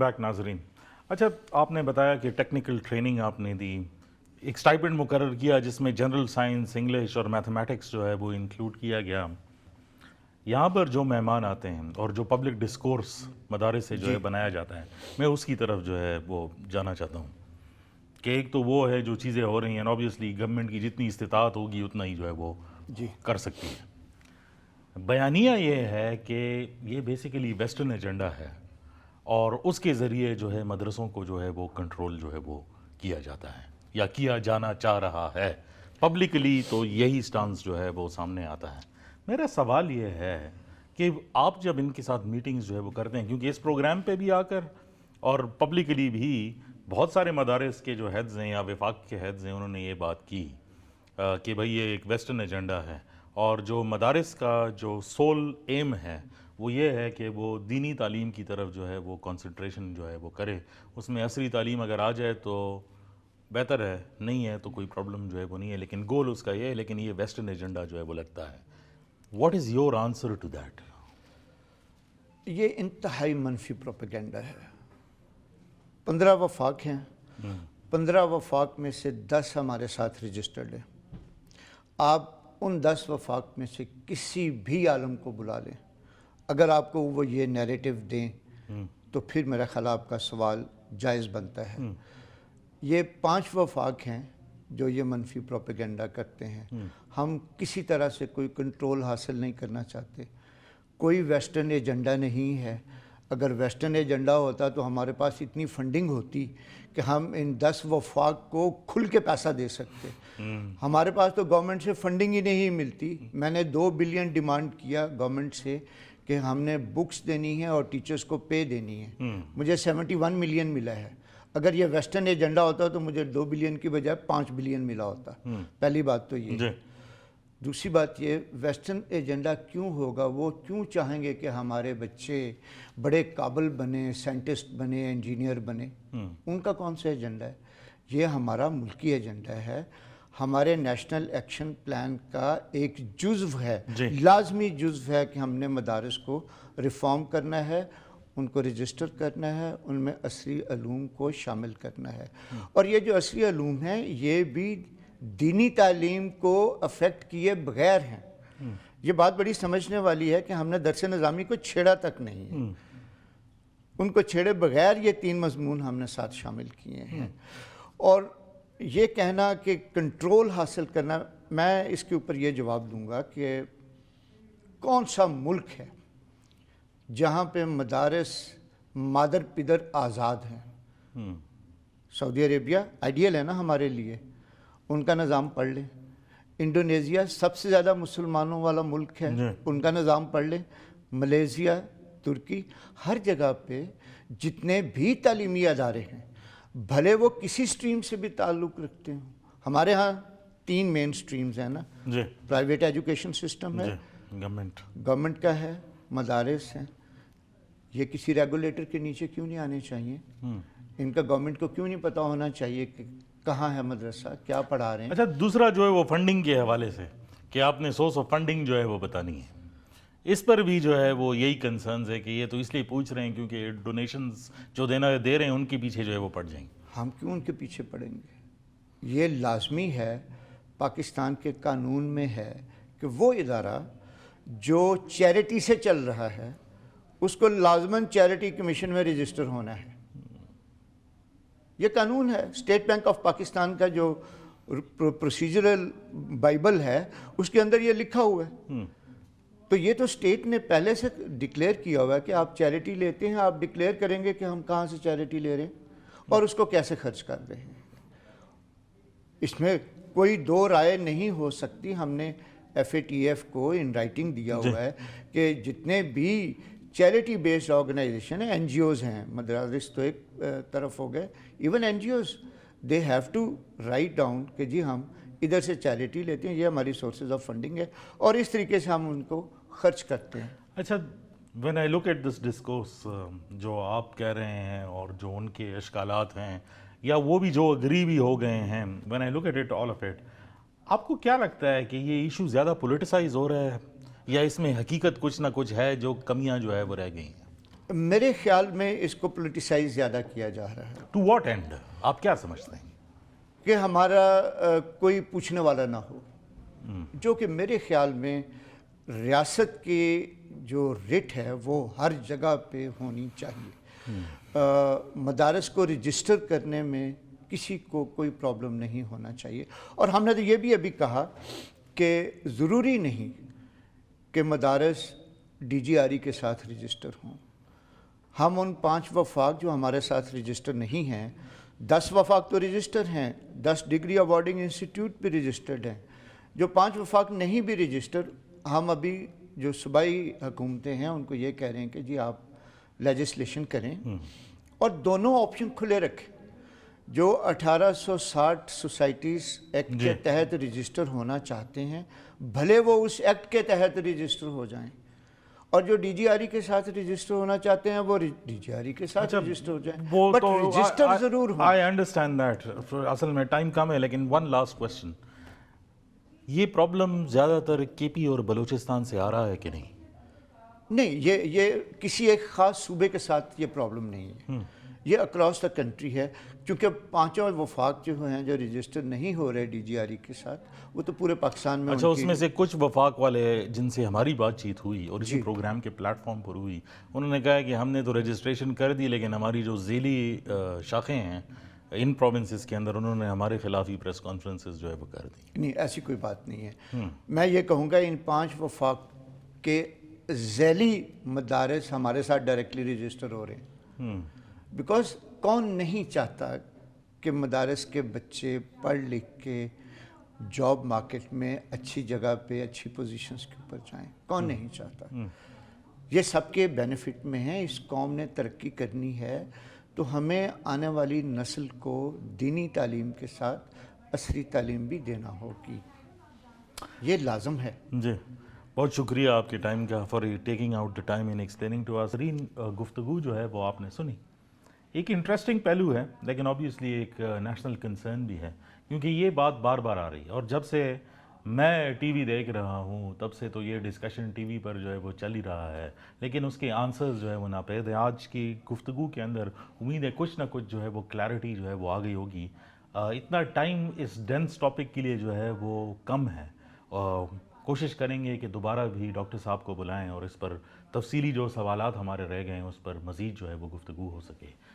Back नाजरीन। अच्छा, आपने बताया कि टेक्निकल ट्रेनिंग आपने दी, एक स्टाइपेंड मुकर्रर किया जिसमें जनरल साइंस, इंग्लिश और मैथमेटिक्स जो है वो इंक्लूड किया गया। यहाँ पर जो मेहमान आते हैं और जो पब्लिक डिस्कोर्स मदारिस से जो है बनाया जाता है, मैं उसकी तरफ जो है वो जाना चाहता हूँ कि एक तो वो है जो चीज़ें हो रही हैं, ऑब्वियसली गवर्नमेंट की जितनी इस्तिताअत होगी उतना ही जो है वो कर सकती है। बयानिया ये है कि ये बेसिकली वेस्टर्न एजेंडा है और उसके ज़रिए जो है मदरसों को जो है वो कंट्रोल जो है वो किया जाता है या किया जाना चाह रहा है। पब्लिकली तो यही स्टांस जो है वो सामने आता है। मेरा सवाल ये है कि आप जब इनके साथ मीटिंग्स जो है वो करते हैं, क्योंकि इस प्रोग्राम पे भी आकर और पब्लिकली भी बहुत सारे मदारिस के जो हेड्स हैं या वफाक के हेड्स हैं, उन्होंने ये बात की कि भाई ये एक वेस्टर्न एजेंडा है और जो मदारिस का जो सोल एम है वो ये है कि वो दीनी तालीम की तरफ जो है वो कंसंट्रेशन जो है वो करे। उसमें असरी तालीम अगर आ जाए तो बेहतर है, नहीं है तो कोई प्रॉब्लम जो है वो नहीं है, लेकिन गोल उसका ये है। लेकिन ये वेस्टर्न एजेंडा जो है वो लगता है। What is your answer to that? ये इंतहाई मनफी प्रोपेगेंडा है। 15 वफाक हैं, 15 वफाक में से 10 हमारे साथ रजिस्टर्ड है। आप उन 10 वफाक में से किसी भी आलम को बुला लें, अगर आपको वो ये नैरेटिव दें तो फिर मेरा ख्याल आपका सवाल जायज़ बनता है। ये 5 वफाक हैं जो ये मनफी प्रोपेगेंडा करते हैं। हम किसी तरह से कोई कंट्रोल हासिल नहीं करना चाहते, कोई वेस्टर्न एजेंडा नहीं है। अगर वेस्टर्न एजेंडा होता तो हमारे पास इतनी फंडिंग होती कि हम इन 10 वफाक को खुल के पैसा दे सकते। हमारे पास तो गवर्नमेंट से फंडिंग ही नहीं मिलती। मैंने 2 बिलियन डिमांड किया गवर्नमेंट से कि हमने बुक्स देनी है और टीचर्स को पे देनी है। मुझे 71 मिलियन मिला है। अगर ये वेस्टर्न एजेंडा होता तो मुझे 2 बिलियन की बजाय 5 बिलियन मिला होता। पहली बात तो ये। दूसरी बात ये, वेस्टर्न एजेंडा क्यों होगा? वो क्यों चाहेंगे कि हमारे बच्चे बड़े काबिल बने, साइंटिस्ट बने, इंजीनियर बने? उनका कौन सा एजेंडा है? ये हमारा मुल्की एजेंडा है, हमारे नेशनल एक्शन प्लान का एक जुज़्व है, लाजमी जुज़्व है कि हमने मदारिस को रिफॉर्म करना है, उनको रजिस्टर करना है, उनमें असरी अलूम को शामिल करना है। और ये जो असरी अलूम हैं ये भी दीनी तालीम को अफेक्ट किए बगैर हैं। ये बात बड़ी समझने वाली है कि हमने दरस निज़ामी को छेड़ा तक नहीं है। उनको छेड़े बगैर ये 3 मज़मून हमने साथ शामिल किए हैं। और ये कहना कि कंट्रोल हासिल करना, मैं इसके ऊपर ये जवाब दूंगा कि कौन सा मुल्क है जहाँ पे मदारिस मादर पिदर आज़ाद हैं? सऊदी अरेबिया आइडियल है ना हमारे लिए, उनका निज़ाम पढ़ लें। इंडोनेशिया सबसे ज़्यादा मुसलमानों वाला मुल्क है, उनका निज़ाम पढ़ लें। मलेशिया, तुर्की, हर जगह पे जितने भी तालीमी अदारे हैं, भले वो किसी स्ट्रीम से भी ताल्लुक़ रखते हों। हमारे यहाँ 3 मेन स्ट्रीम्स हैं ना, प्राइवेट एजुकेशन सिस्टम है, गवर्नमेंट का है, मदारिस हैं। ये किसी रेगुलेटर के नीचे क्यों नहीं आने चाहिए? इनका गवर्नमेंट को क्यों नहीं पता होना चाहिए कि कहाँ है मदरसा, क्या पढ़ा रहे हैं? अच्छा, दूसरा जो है वो फंडिंग के हवाले से कि आपने सोर्स ऑफ फंडिंग जो है वो बतानी है, इस पर भी जो है वो यही कंसर्न्स है कि ये तो इसलिए पूछ रहे हैं क्योंकि डोनेशंस जो दे रहे हैं उनके पीछे जो है वो पड़ जाएंगे। हम क्यों उनके पीछे पड़ेंगे? ये लाजमी है, पाकिस्तान के कानून में है कि वो इदारा जो चैरिटी से चल रहा है उसको लाजमन चैरिटी कमीशन में रजिस्टर होना है। ये कानून है। स्टेट बैंक ऑफ पाकिस्तान का जो प्रोसीजरल बाइबल है उसके अंदर ये लिखा हुआ है। तो ये तो स्टेट ने पहले से डिक्लेयर किया हुआ है कि आप चैरिटी लेते हैं, आप डिक्लेयर करेंगे कि हम कहाँ से चैरिटी ले रहे हैं और उसको कैसे खर्च कर रहे हैं। इसमें कोई 2 राय नहीं हो सकती। हमने FATF को इन राइटिंग दिया हुआ है कि जितने भी चैरिटी बेस्ड ऑर्गेनाइजेशन है, NGOs हैं, मदारिस तो एक तरफ हो गए, even NGOs they have to write down कि जी हम इधर से चैरिटी लेते हैं, ये हमारी सोर्सेज ऑफ फंडिंग है और इस तरीके से हम उनको खर्च करते हैं। अच्छा, when I look at this discourse जो आप कह रहे हैं और जो उनके इश्कालात हैं या वो भी जो अग्री भी हो गए हैं, when I look at it all of it, आपको क्या लगता है कि ये इशू ज़्यादा पॉलिटिसाइज हो रहा है या इसमें हकीकत कुछ ना कुछ है जो कमियां जो है वो रह गई हैं? میرے خیال میں اس کو پولیٹیسائز زیادہ کیا جا رہا ہے ٹو واٹ اینڈ آپ کیا سمجھتے ہیں؟ کہ ہمارا کوئی پوچھنے والا نہ ہو، جو کہ میرے خیال میں ریاست کی جو ریٹ ہے وہ ہر جگہ پہ ہونی چاہیے۔ مدارس کو رجسٹر کرنے میں کسی کو کوئی پرابلم نہیں ہونا چاہیے، اور ہم نے تو یہ بھی ابھی کہا کہ ضروری نہیں کہ مدارس ڈی جی آر ای کے ساتھ رجسٹر ہوں۔ ہم ان 5 وفاق جو ہمارے ساتھ رجسٹر نہیں ہیں، 10 وفاق تو رجسٹر ہیں، 10 ڈگری اوارڈنگ انسٹیٹیوٹ بھی رجسٹرڈ ہیں۔ جو 5 وفاق نہیں بھی رجسٹر، ہم ابھی جو صوبائی حکومتیں ہیں ان کو یہ کہہ رہے ہیں کہ جی آپ لیجسلیشن کریں اور دونوں آپشن کھلے رکھیں۔ جو 1860 سوسائٹیز ایکٹ کے تحت رجسٹر ہونا چاہتے ہیں، بھلے وہ اس ایکٹ کے تحت رجسٹر ہو جائیں، اور جو ڈی جی آر ای کے ساتھ رجسٹر ہونا چاہتے ہیں وہ ڈی جی آر ای کے ساتھ رجسٹر ہو جائیں، بٹ رجسٹر ضرور ہوں۔ آئی انڈرسٹینڈ دیٹ، اصل میں ٹائم کم ہے، لیکن ون لاسٹ کوشچن، یہ پرابلم زیادہ تر کے پی اور بلوچستان سے آ رہا ہے کہ نہیں؟ نہیں، یہ کسی ایک خاص صوبے کے ساتھ یہ پرابلم نہیں ہے، یہ اکراس دا کنٹری ہے، کیونکہ 5 وفاق جو ہیں جو رجسٹر نہیں ہو رہے ڈی جی آر ای کے ساتھ، وہ تو پورے پاکستان میں۔ اچھا، اس میں سے کچھ وفاق والے جن سے ہماری بات چیت ہوئی اور اسی پروگرام کے پلیٹ فارم پر ہوئی، انہوں نے کہا کہ ہم نے تو رجسٹریشن کر دی، لیکن ہماری جو ذیلی شاخیں ہیں ان پروونسز کے اندر، انہوں نے ہمارے خلاف ہی پریس کانفرنسز جو ہے وہ کر دی۔ نہیں، ایسی کوئی بات نہیں ہے۔ میں یہ کہوں گا ان 5 وفاق کے ذیلی مدارس ہمارے ساتھ ڈائریکٹلی رجسٹر ہو رہے ہیں، بیکاز کون نہیں چاہتا کہ مدارس کے بچے پڑھ لکھ کے جاب مارکیٹ میں اچھی جگہ پہ اچھی پوزیشنز کے اوپر جائیں؟ کون نہیں چاہتا؟ یہ سب کے بینیفٹ میں ہے۔ اس قوم نے ترقی کرنی ہے تو ہمیں آنے والی نسل کو دینی تعلیم کے ساتھ عصری تعلیم بھی دینا ہوگی، یہ لازم ہے۔ جی، بہت شکریہ آپ کے ٹائم کا، for taking out the time in explaining to us. گفتگو جو ہے وہ آپ نے سنی، ایک انٹرسٹنگ پہلو ہے، لیکن آبویسلی ایک نیشنل کنسرن بھی ہے، کیونکہ یہ بات بار بار آ رہی ہے، اور جب سے میں ٹی وی دیکھ رہا ہوں تب سے تو یہ ڈسکشن ٹی وی پر جو ہے وہ چل ہی رہا ہے، لیکن اس کے آنسرز جو ہے وہ ناپید ہیں۔ آج کی گفتگو کے اندر امید ہے کچھ نہ کچھ جو ہے وہ کلیئرٹی جو ہے وہ آ گئی ہوگی۔ اتنا ٹائم اس ڈینس ٹاپک کے لیے جو ہے وہ کم ہے، کوشش کریں گے کہ دوبارہ بھی ڈاکٹر صاحب کو بلائیں اور اس پر تفصیلی جو سوالات ہمارے رہ گئے ہیں اس پر مزید جو ہے وہ گفتگو ہو سکے۔